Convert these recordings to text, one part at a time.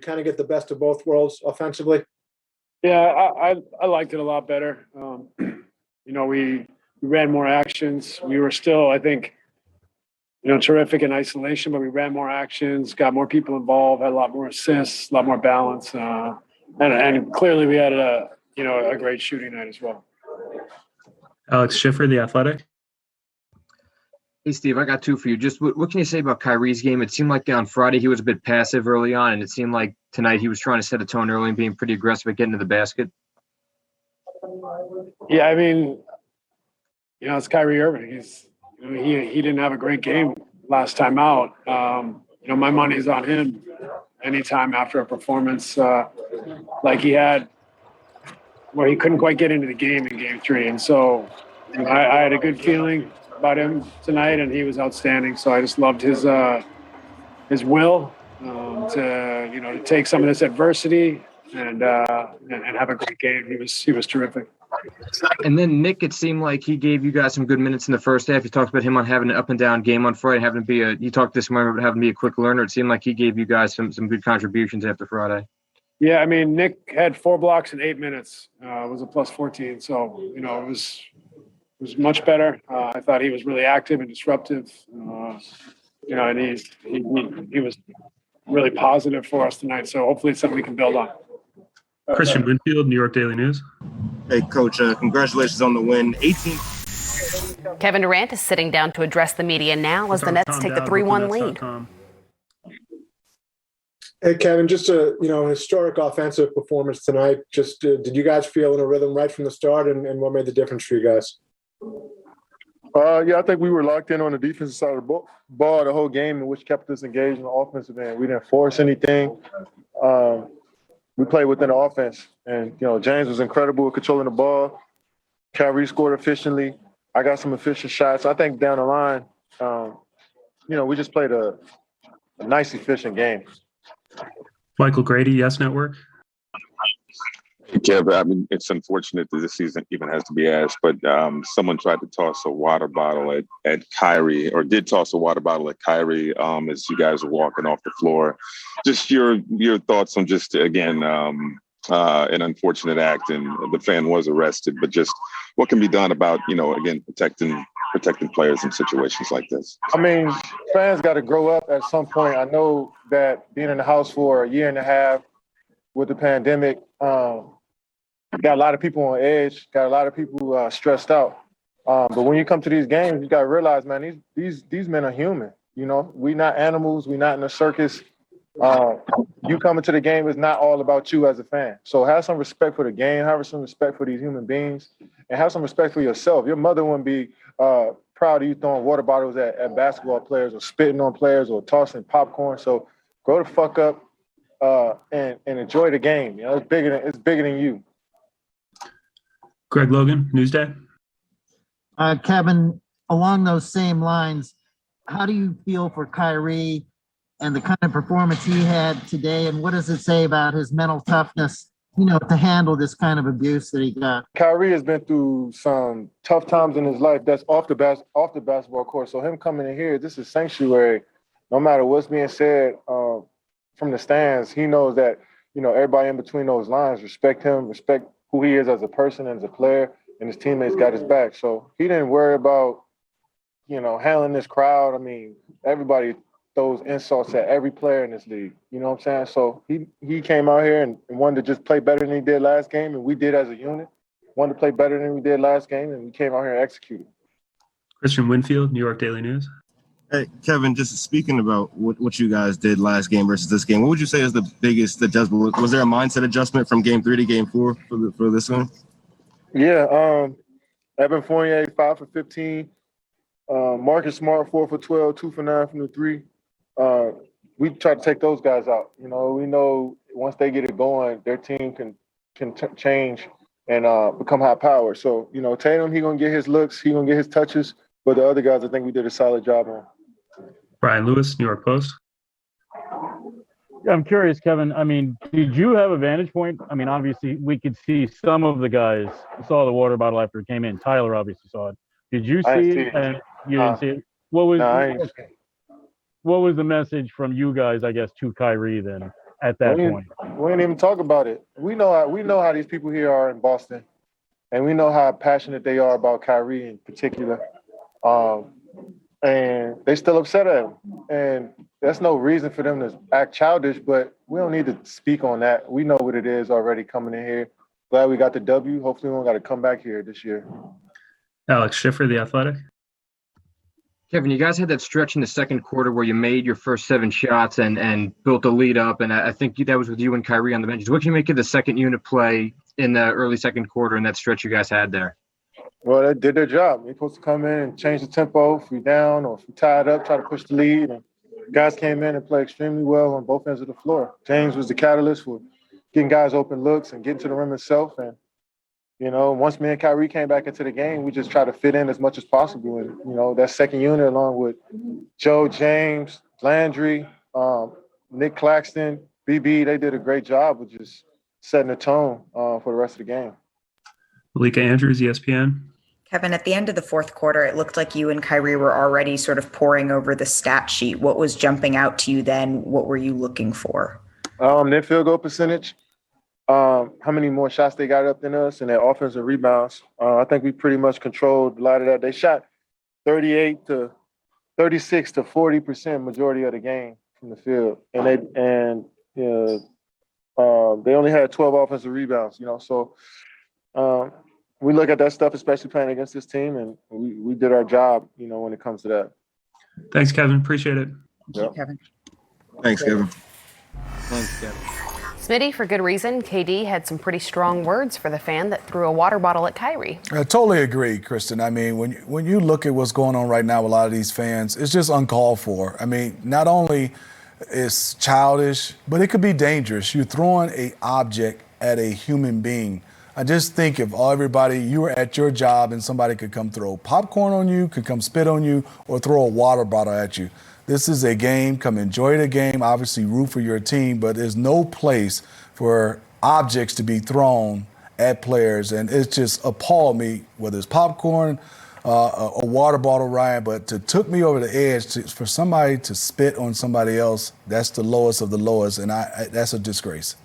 kind of get the best of both worlds offensively? Yeah, I liked it a lot better. We ran more actions. We were still, I think, terrific in isolation, but we ran more actions, got more people involved, had a lot more assists, a lot more balance, and clearly we had a great shooting night as well. Alex Schiffer, The Athletic. Hey, Steve, I got two for you. Just what can you say about Kyrie's game? It seemed like on Friday he was a bit passive early on, and it seemed like tonight he was trying to set a tone early and being pretty aggressive at getting to the basket. Yeah, I mean, it's Kyrie Irving. He didn't have a great game last time out. My money's on him anytime after a performance like he had where he couldn't quite get into the game in Game 3. And so I had a good feeling about him tonight, and he was outstanding. So I just loved his will to take some of this adversity and have a great game. He was terrific. And then Nick, it seemed like he gave you guys some good minutes in the first half. You talked about him on having an up and down game on Friday, you talked this morning about having to be a quick learner. It seemed like he gave you guys some good contributions after Friday. Yeah, I mean, Nick had 4 blocks in 8 minminutes. It was a plus 14. So, it was much better. I thought he was really active and disruptive. And he was really positive for us tonight. So hopefully it's something we can build on. Christian Winfield, New York Daily News. Hey, Coach, congratulations on the win. 18. Kevin Durant is sitting down to address the media now as the Nets take the 3-1 lead. Hey, Kevin, just a historic offensive performance tonight. Just did you guys feel in a rhythm right from the start, and what made the difference for you guys? Yeah, I think we were locked in on the defensive side of the ball the whole game, which kept us engaged in the offensive end. We didn't force anything. We played within the offense, and James was incredible at controlling the ball. Kyrie scored efficiently. I got some efficient shots. I think down the line, we just played a nice, efficient game. Michael Grady, Yes Network. Kev, I mean, it's unfortunate that this season even has to be asked, but someone tried to toss a water bottle at Kyrie, or did toss a water bottle at Kyrie as you guys were walking off the floor. Just your thoughts on just, again, an unfortunate act, and the fan was arrested, but just what can be done about, again, protecting players in situations like this? I mean, fans got to grow up at some point. I know that being in the house for a year and a half with the pandemic, got a lot of people on edge, got a lot of people stressed out. But when you come to these games, you got to realize, man, these men are human. We not animals. We not in a circus. You coming to the game is not all about you as a fan. So have some respect for the game. Have some respect for these human beings, and have some respect for yourself. Your mother wouldn't be proud of you throwing water bottles at basketball players, or spitting on players, or tossing popcorn. So grow the fuck up and enjoy the game. It's bigger than you. Greg Logan, Newsday. Kevin, along those same lines, how do you feel for Kyrie and the kind of performance he had today, and what does it say about his mental toughness, to handle this kind of abuse that he got? Kyrie has been through some tough times in his life that's off the basketball court. So him coming in here, this is sanctuary. No matter what's being said from the stands, he knows that, everybody in between those lines respect him, respect who he is as a person and as a player, and his teammates got his back. So he didn't worry about, handling this crowd. I mean, everybody throws insults at every player in this league. You know what I'm saying? So he came out here and wanted to just play better than he did last game, and we did as a unit. Wanted to play better than we did last game, and we came out here and executed. Christian Winfield, New York Daily News. Hey, Kevin, just speaking about what you guys did last game versus this game, what would you say is the biggest adjustment? Was there a mindset adjustment from Game 3 to Game 4 for this one? Yeah, Evan Fournier, 5 for 15. Marcus Smart, 4 for 12, 2 for 9 from the 3. We try to take those guys out. We know once they get it going, their team can change and become high power. So, Tatum, he going to get his looks, he going to get his touches, but the other guys, I think we did a solid job on. Brian Lewis, New York Post. I'm curious, Kevin. I mean, did you have a vantage point? I mean, obviously, we could see some of the guys saw the water bottle after it came in. Tyler obviously saw it. Did you see it? And you didn't see it? What was the message from you guys, I guess, to Kyrie then at that point? We ain't even talk about it. We know how these people here are in Boston, and we know how passionate they are about Kyrie in particular. And they still upset at him. And that's no reason for them to act childish, but we don't need to speak on that. We know what it is already coming in here. Glad we got the W. Hopefully we don't got to come back here this year. Alex Schiffer, The Athletic. Kevin, you guys had that stretch in the second quarter where you made your first 7 shots and built a lead up, and I think that was with you and Kyrie on the benches. What can you make of the second unit play in the early second quarter and that stretch you guys had there? Well, they did their job. They're supposed to come in and change the tempo if we're down or if we're tied up, try to push the lead. And guys came in and played extremely well on both ends of the floor. James was the catalyst for getting guys open looks and getting to the rim himself. And, once me and Kyrie came back into the game, we just tried to fit in as much as possible. And, that second unit along with Joe, James, Landry, Nick Claxton, BB, they did a great job of just setting the tone for the rest of the game. Malika Andrews, ESPN. Kevin, at the end of the fourth quarter, it looked like you and Kyrie were already sort of poring over the stat sheet. What was jumping out to you then? What were you looking for? Their field goal percentage, how many more shots they got up than us, and their offensive rebounds. I think we pretty much controlled a lot of that. They shot 38 to 36 to 40% majority of the game from the field, and they only had 12 offensive rebounds. So. We look at that stuff, especially playing against this team, and we did our job, when it comes to that. Thanks, Kevin. Appreciate it. Thank you, Kevin. Thanks, Kevin. Thanks, Kevin. Smitty, for good reason, KD had some pretty strong words for the fan that threw a water bottle at Kyrie. I totally agree, Kristen. I mean, when you look at what's going on right now with a lot of these fans, it's just uncalled for. I mean, not only is childish, but it could be dangerous. You're throwing an object at a human being. I just think if you were at your job and somebody could come throw popcorn on you, could come spit on you, or throw a water bottle at you. This is a game. Come enjoy the game. Obviously root for your team, but there's no place for objects to be thrown at players. And it just appalled me, whether it's popcorn, a water bottle, Ryan, but it took me over the edge for somebody to spit on somebody else. That's the lowest of the lowest, and that's a disgrace.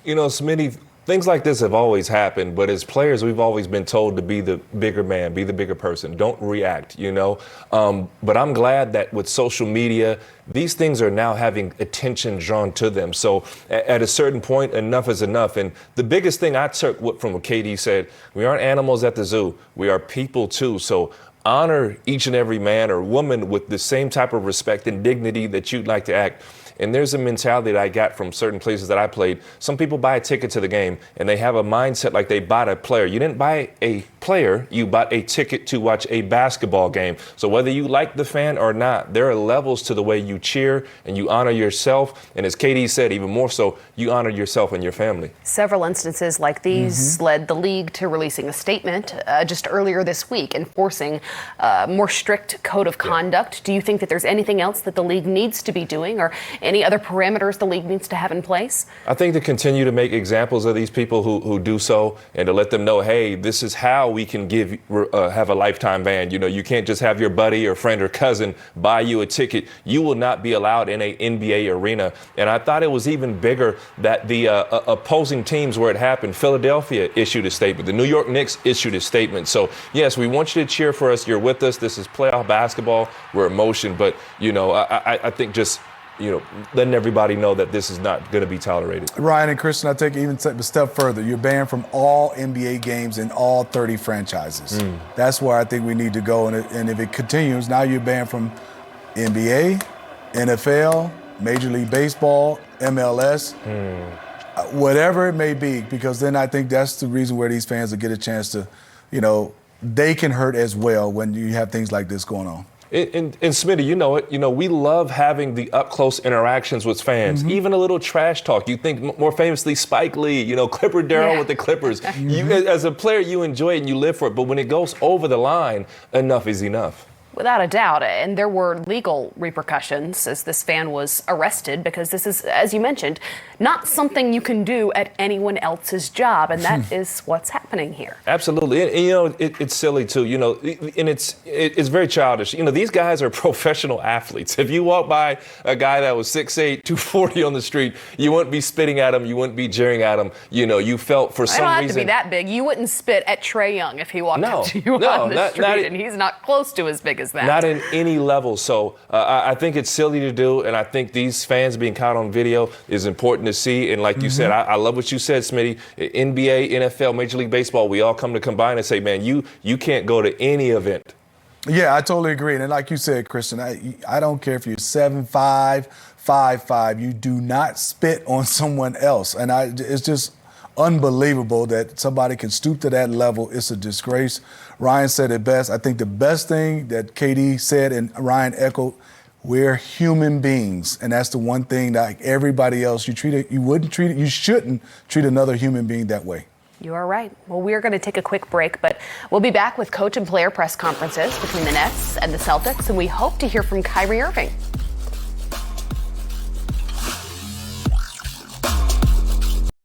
Smitty, things like this have always happened, but as players, we've always been told to be the bigger man, be the bigger person. Don't react, But I'm glad that with social media, these things are now having attention drawn to them. So at a certain point, enough is enough. And the biggest thing I took from what KD said, we aren't animals at the zoo. We are people too. So honor each and every man or woman with the same type of respect and dignity that you'd like to act. And there's a mentality that I got from certain places that I played. Some people buy a ticket to the game and they have a mindset like they bought a player. You didn't buy a player, you bought a ticket to watch a basketball game. So whether you like the fan or not, there are levels to the way you cheer and you honor yourself. And as KD said, even more so, you honor yourself and your family. Several instances like these led the league to releasing a statement just earlier this week enforcing a more strict code of conduct. Do you think that there's anything else that the league needs to be doing or any other parameters the league needs to have in place? I think to continue to make examples of these people who do so and to let them know, hey, this is how we can have a lifetime ban. You can't just have your buddy or friend or cousin buy you a ticket. You will not be allowed in a NBA arena. And I thought it was even bigger that the opposing teams where it happened, Philadelphia issued a statement. The New York Knicks issued a statement. So, yes, we want you to cheer for us. You're with us. This is playoff basketball. We're emotion. But, I think just letting everybody know that this is not going to be tolerated. Ryan and Kristen, I take it even a step further. You're banned from all NBA games in all 30 franchises. That's where I think we need to go. And if it continues, now you're banned from NBA, NFL, Major League Baseball, MLS, whatever it may be, because then I think that's the reason where these fans will get a chance to, they can hurt as well when you have things like this going on. And Smitty, you know it. We love having the up-close interactions with fans, even a little trash talk. You think more famously Spike Lee, Clipper Darrell with the Clippers. You, as a player, you enjoy it and you live for it. But when it goes over the line, enough is enough. Without a doubt. And there were legal repercussions as this fan was arrested, because this is, as you mentioned, not something you can do at anyone else's job. And that is what's happening here. Absolutely. And it's silly too, and it's very childish. These guys are professional athletes. If you walk by a guy that was 6'8", 240 on the street, you wouldn't be spitting at him. You wouldn't be jeering at him. You felt for some reason. I don't have to be that big. You wouldn't spit at Trae Young if he walked up to you on the street, and he's not close to as big as that. Not in any level. So I think it's silly to do, and I think these fans being caught on video is important to see. And like you said, I love what you said, Smitty. NBA, NFL, Major League Baseball, we all come to combine and say, man, you can't go to any event. Yeah, I totally agree. And like you said, Christian, I don't care if you're 7'5", 5'5", you do not spit on someone else. And it's just unbelievable that somebody can stoop to that level. It's a disgrace. Ryan said it best. I think the best thing that KD said and Ryan echoed, we're human beings. And that's the one thing that, like everybody else, you shouldn't treat another human being that way. You are right. Well, we're going to take a quick break, but we'll be back with coach and player press conferences between the Nets and the Celtics, and we hope to hear from Kyrie Irving.